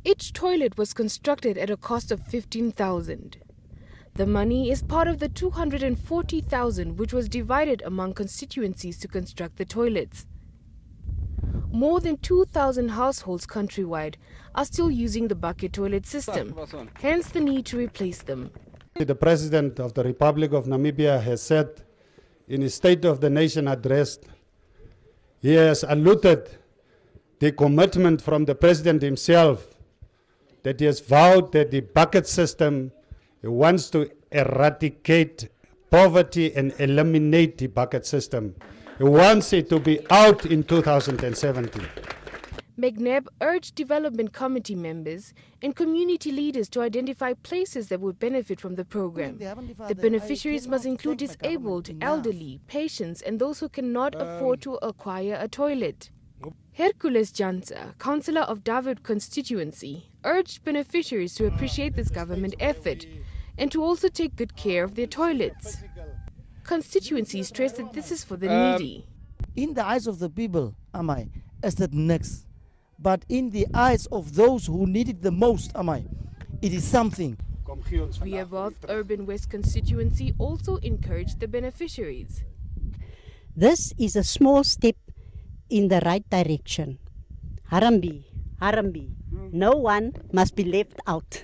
Each toilet was constructed at a cost of 15,000. The money is part of the 240,000 which was divided among constituencies to construct the toilets. More than 2,000 households countrywide are still using the bucket toilet system, hence the need to replace them. The President of the Republic of Namibia has said in his State of the Nation address, he has alluded the commitment from the President himself that he has vowed that the bucket system, he wants to eradicate poverty and eliminate the bucket system. He wants it to be out in 2017. McNabb urged development committee members and community leaders to identify places that would benefit from the program. The beneficiaries must include disabled, elderly, patients and those who cannot afford to acquire a toilet. Hercules Jansa, councillor of David constituency, urged beneficiaries to appreciate this government effort and to also take good care of their toilets. Constituency stressed that this is for the needy. In the eyes of the people, as the next. But in the eyes of those who need it the most, it is something. Rehoboth Urban West constituency also encouraged the beneficiaries. This is a small step in the right direction. Harambe, no one must be left out.